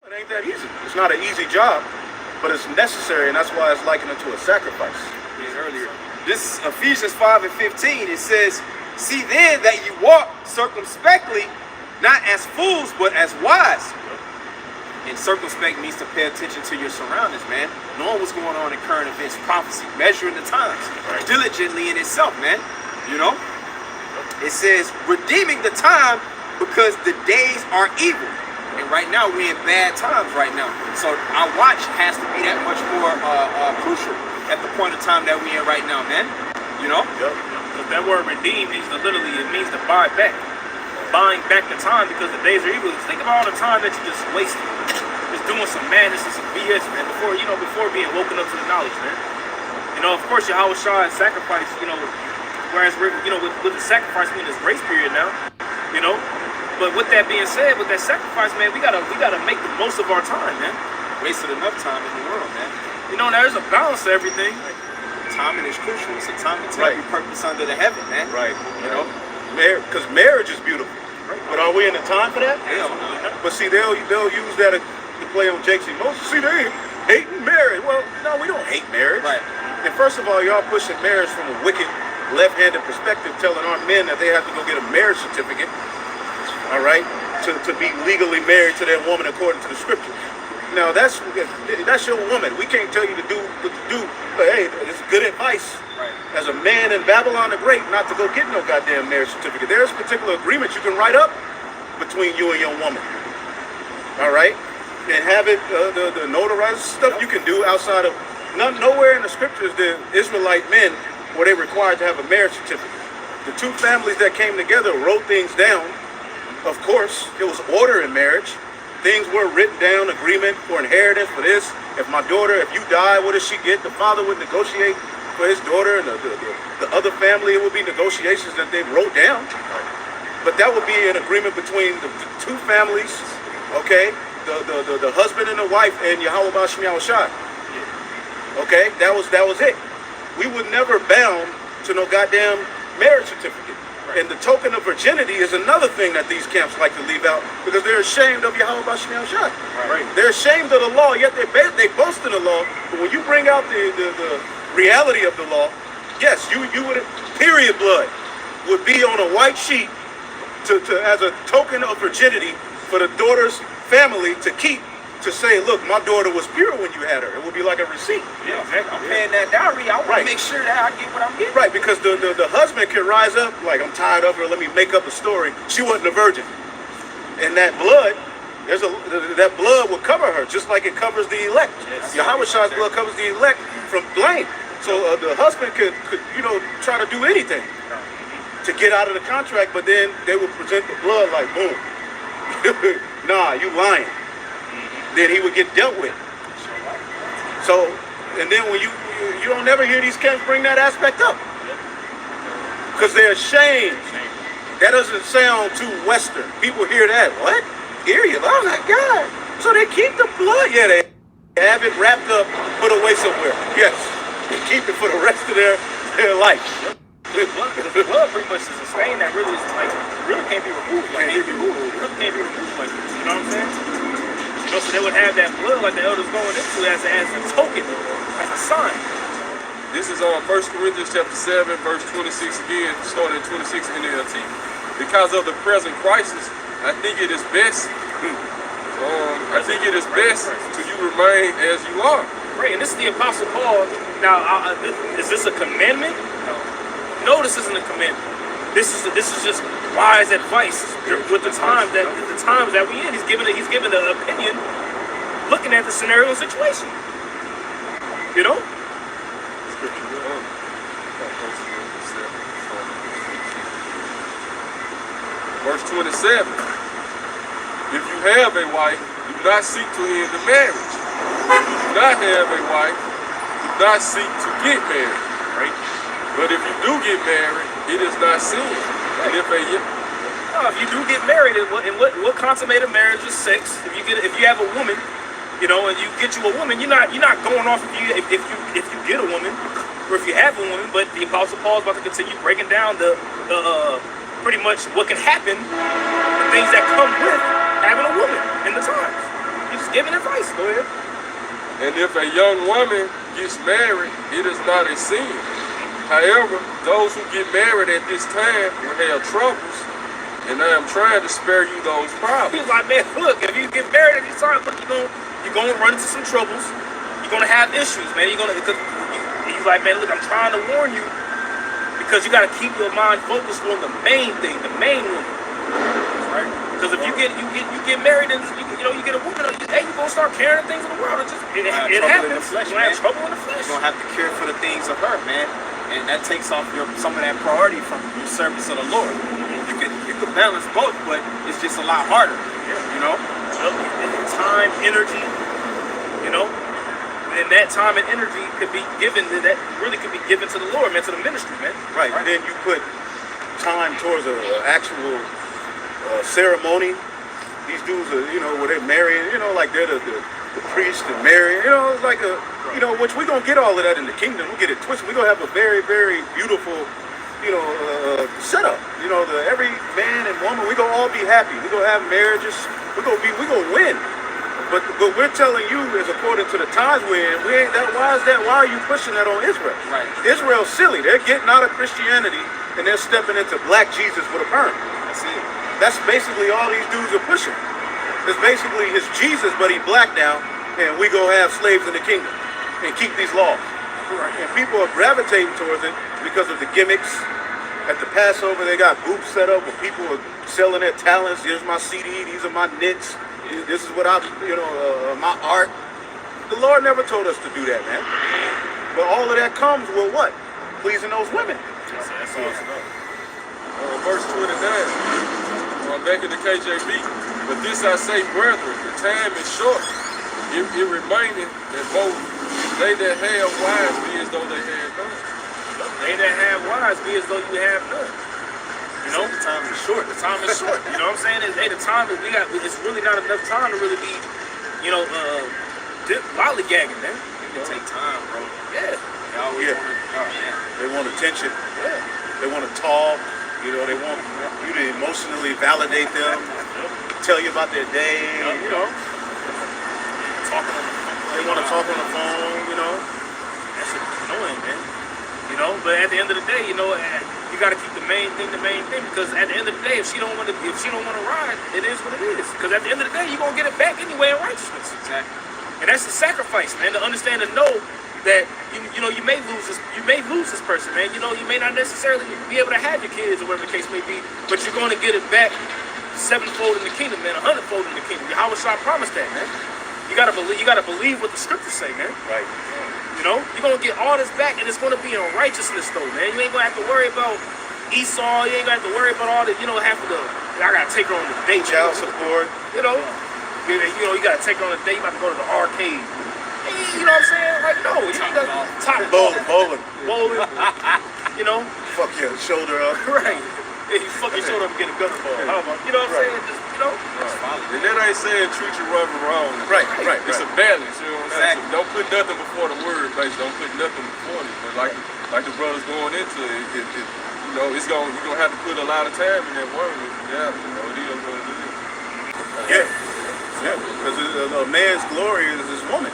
It ain't that easy. It's not an easy job, but it's necessary, and that's why it's likened to a sacrifice. Earlier, this is Ephesians 5:15. It says, "See then that you walk circumspectly, not as fools, but as wise." And circumspect means to pay attention to your surroundings, man. Knowing what's going on in current events, prophecy, measuring the times, diligently in itself, man. You know? It says, redeeming the time because the days are evil. And right now, we're in bad times right now. So our watch has to be that much more crucial at the point of time that we're in right now, man. You know? Yep. Because that word redeem means to literally, it means to buy back. Buying back the time because the days are evil. Think about all the time that you just wasted. Just doing some madness and some BS, man, before being woken up to the knowledge, man. You know, of course, Yahweh Shah sacrifice, whereas we're, with the sacrifice, we're in this grace period now, But with that being said, with that sacrifice, man, we gotta make the most of our time, man. Wasted enough time in the world, man. There's a balance to everything. Timing is crucial. It's a time to take your purpose under the heaven, man. Right. Because marriage is beautiful. Right. But are we in the time for that? Hell no. But see, they'll use that to play on Jake's emotions. See, they hating marriage. Well, no, we don't hate marriage. Right. And first of all, y'all pushing marriage from a wicked, left-handed perspective, telling our men that they have to go get a marriage certificate, all right, to be legally married to their woman according to the scriptures. Now, that's your woman. We can't tell you to do what to do. But, hey, it's good advice. Right. As a man in Babylon the Great, not to go get no goddamn marriage certificate. There's particular agreements you can write up between you and your woman. All right? And have it, the notarized stuff you can do outside of, nowhere in the scriptures the Israelite men were they required to have a marriage certificate. The two families that came together wrote things down. Of course, it was order in marriage. Things were written down, agreement for inheritance for this. If my daughter, if you die, what does she get? The father would negotiate for his daughter, and the other family, it would be negotiations that they wrote down. But that would be an agreement between the two families, okay? The husband and the wife and Yahweh B'Shem Yahushua. Okay, that was it. We were never bound to no goddamn marriage certificate. And the token of virginity is another thing that these camps like to leave out because they're ashamed of Yahweh B'Shem Yahushua. Right. They're ashamed of the law, yet they boast in the law. But when you bring out the reality of the law, yes, you would, period blood would be on a white sheet to as a token of virginity for the daughter's family to keep, to say, look, my daughter was pure when you had her. It would be like a receipt. Yeah, exactly. I'm paying that dowry. I want to make sure that I get what I'm getting. Right, because the husband can rise up like, I'm tired of her, let me make up a story. She wasn't a virgin. And that blood, that blood will cover her, just like it covers the elect. Yes. Yahweh Shah's blood covers the elect from blame. So the husband could try to do anything to get out of the contract, but then they would present the blood like, boom. Nah, you lying. Then he would get dealt with. So, and then when you don't never hear these camps bring that aspect up. Because they're ashamed. That doesn't sound too Western. People hear that. What? Period. Oh my God. So they keep the blood. Yeah, they have it wrapped up, put away somewhere. Yes. They keep it for the rest of their life. Because the blood pretty much is a stain that really is like, really can't be removed. Like, really can't be removed. Like, you know what I'm saying? So they would have that blood like the elders going into as a token, as a sign. This is on 1 Corinthians chapter 7, verse 26 again, starting at 26 NLT. Because of the present crisis, I think it is best. To you remain as you are. Right, and this is the Apostle Paul. Now, is this a commandment? No, this isn't a commandment. This is just wise advice with the times that we in. He's giving an opinion, looking at the scenario and situation. You know. Verse 27. If you have a wife, do not seek to end the marriage. If you do not have a wife, do not seek to get married. Right? But if you do get married, it is not sin. And if you do get married, and what consummated marriage is sex. If you have a woman, and you get you a woman, you're not going off if you get a woman, or if you have a woman. But the Apostle Paul is about to continue breaking down the pretty much what can happen, the things that come with having a woman in the times. He's just giving advice. Go ahead. And if a young woman gets married, it is not a sin. However, those who get married at this time will have troubles, and I am trying to spare you those He problems. was like, man, look, if you get married at these times, look, you're gonna run into some troubles. You're gonna have issues, man. He's like, man, look, I'm trying to warn you because you gotta keep your mind focused on the main thing, the main woman, right? Because if you get married and you get a woman, hey, you're gonna start caring things in the world. It happens. In the flesh, You're gonna man. have trouble in the flesh. You're gonna have to care for the things of her, man, and that takes off some of that priority from your service of the Lord. You can balance both, but it's just a lot harder. You know, Time, energy, and that time and energy could be given that really could be given to the Lord, man, to the ministry, man. Right. And then you put time towards an actual ceremony. These dudes are, where they're marrying, like they're the priest and marrying, it's like which we're going to get all of that in the kingdom. We'll get it twisted. We're going to have a very, very beautiful, setup. Every man and woman, we're going to all be happy. We're going to have marriages. We're going to win. But we're telling you, is according to the times we're in, we ain't that. Why is that? Why are you pushing that on Israel? Right. Israel's silly. They're getting out of Christianity and they're stepping into black Jesus with a perm. that's it. That's basically all these dudes are pushing. It's basically his Jesus, but he black now, and we go have slaves in the kingdom and keep these laws. Right. And people are gravitating towards it because of the gimmicks. At the Passover, they got booths set up where people are selling their talents. Here's my CD. These are my knits. This is what my art. The Lord never told us to do that, man. But all of that comes with what? Pleasing those women. That's all it's about. Verse 29, back in the KJV. But this I say, brethren, the time is short. It remaineth that both they that have wives be as though they had none. They that have wives be as though you have none. The time is short. The time is short. You know what I'm saying? The time is it's really not enough time to really be, lollygagging, man. It take time, bro. Yeah. They always They want attention. Yeah. They want to talk. They want you to emotionally validate them, tell you about their day. Talking on the phone. They want to talk on the phone. That's annoying, man. But at the end of the day, you got to keep the main thing, because at the end of the day, if she don't want to ride, it is what it is. Because at the end of the day, you're gonna get it back anyway in righteousness. Exactly. And that's the sacrifice, man. To understand and know that you may lose this person, man. You may not necessarily be able to have your kids or whatever the case may be, but you're going to get it back sevenfold in the kingdom, man, 100-fold in the kingdom. Yahweh Shah promised that, man. You gotta believe what the scriptures say, man. Right. You're gonna get all this back, and it's gonna be in righteousness, though, man. You ain't gonna have to worry about Esau. You ain't gonna have to worry about all the, I gotta take her on the date. Child support. You gotta take her on a date. You about to go to the arcade. You know what I'm saying? Like, no, you got top Bowling. Fuck your shoulder up. Right. Yeah, you fuck your shoulder up and get a gun ball. How about, you know what I'm saying? Just, And that ain't saying treat your brother wrong. Right. It's a balance, you know what I'm saying? Exactly. So don't put nothing before the word, basically. Don't put nothing before it. But like the brothers going into it, you're gonna have to put a lot of time in that word. Yeah, it is what it is. Yeah. Because a man's glory is his woman.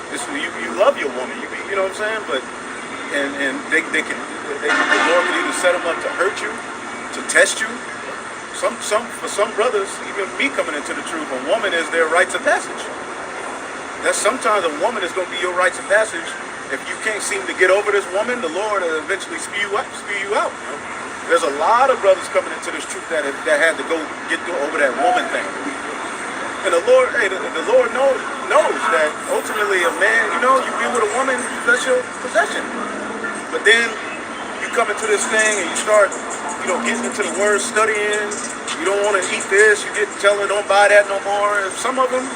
You love your woman. You know what I'm saying? But and the Lord can either set them up to hurt you, to test you. For some brothers, even me coming into the truth, a woman is their rites of passage. That's sometimes a woman is going to be your rites of passage. If you can't seem to get over this woman, the Lord will eventually spew you out. There's a lot of brothers coming into this truth that had to go get over that woman thing. And the Lord knows that ultimately a man, you be with a woman, that's your possession. But then you come into this thing and you start, getting into the word, studying. You don't want to eat this. You tell her don't buy that no more. And some of them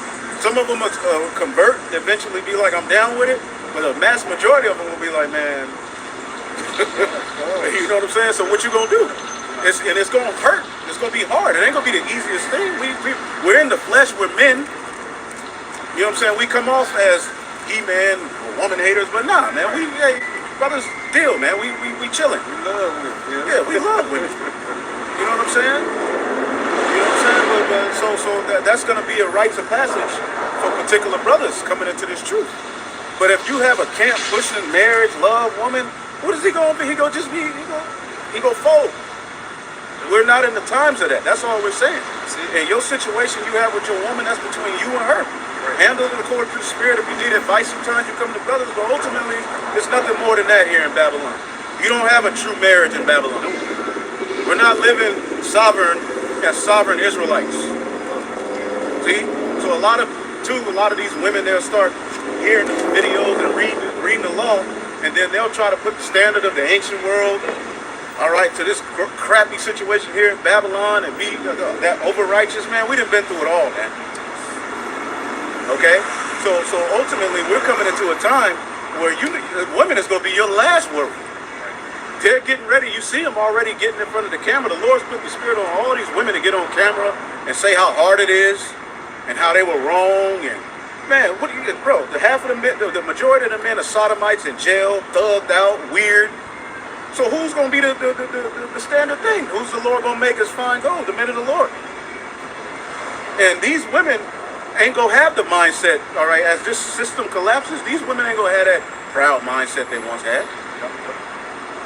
convert and eventually be like, I'm down with it. But a mass majority of them will be like, man, you know what I'm saying? So what you gonna do? It's gonna hurt. It's gonna be hard. It ain't gonna be the easiest thing. We're in the flesh. We're men. You know what I'm saying? We come off as he-man, woman haters, but nah, man. Brothers deal, man. We chilling. We love women. Yeah, we love women. You know what I'm saying? But that's gonna be a rites of passage for particular brothers coming into this truth. But if you have a camp pushing marriage, love, woman, what is he going to be? He going to just be, he go fold. We're not in the times of that. That's all we're saying. In your situation you have with your woman, that's between you and her. Handle it according to the Spirit. If you need advice, sometimes you come to brothers, but ultimately, it's nothing more than that here in Babylon. You don't have a true marriage in Babylon. We're not living sovereign as sovereign Israelites. See? So a lot of these women, they'll start hearing the videos and reading the law, and then they'll try to put the standard of the ancient world, all right, to this crappy situation here in Babylon and be that over-righteous, man. We done been through it all, man. Okay? So ultimately, we're coming into a time where women is going to be your last worry. They're getting ready. You see them already getting in front of the camera. The Lord's put the Spirit on all these women to get on camera and say how hard it is and how they were wrong. And man, bro, the majority of the men are sodomites in jail, thugged out, weird. So who's going to be the standard thing? Who's the Lord going to make us fine gold? The men of the Lord. And these women ain't going to have the mindset, all right, as this system collapses, these women ain't going to have that proud mindset they once had.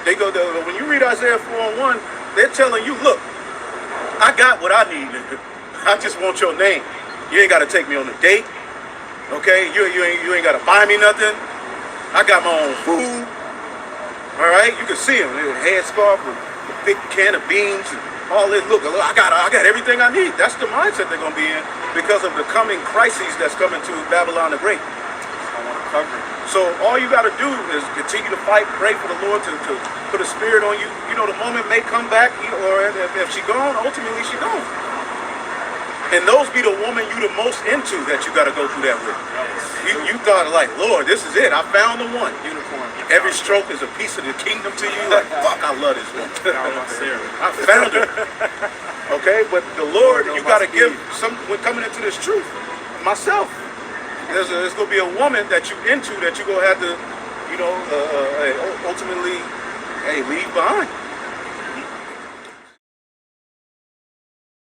When you read Isaiah 4:1, they're telling you, look, I got what I need. I just want your name. You ain't got to take me on a date. Okay? You ain't got to buy me nothing. I got my own food. All right? You can see them. They headscarf with a big can of beans and all this. Look, I got everything I need. That's the mindset they're going to be in because of the coming crises that's coming to Babylon the Great. I want to cover it. So all you got to do is continue to fight, pray for the Lord to put a spirit on you. You know, the moment may come back, or if she gone, ultimately she gone. And those be the woman you the most into that you got to go through that with. You thought like, Lord, this is it. I found the one. Unicorn. Every stroke is a piece of the kingdom to you. Like, fuck, I love this woman. I found her. Okay, but the Lord, you got to give some. When coming into this truth, myself. There's going to be a woman that you into that you're going to have to, ultimately, leave behind.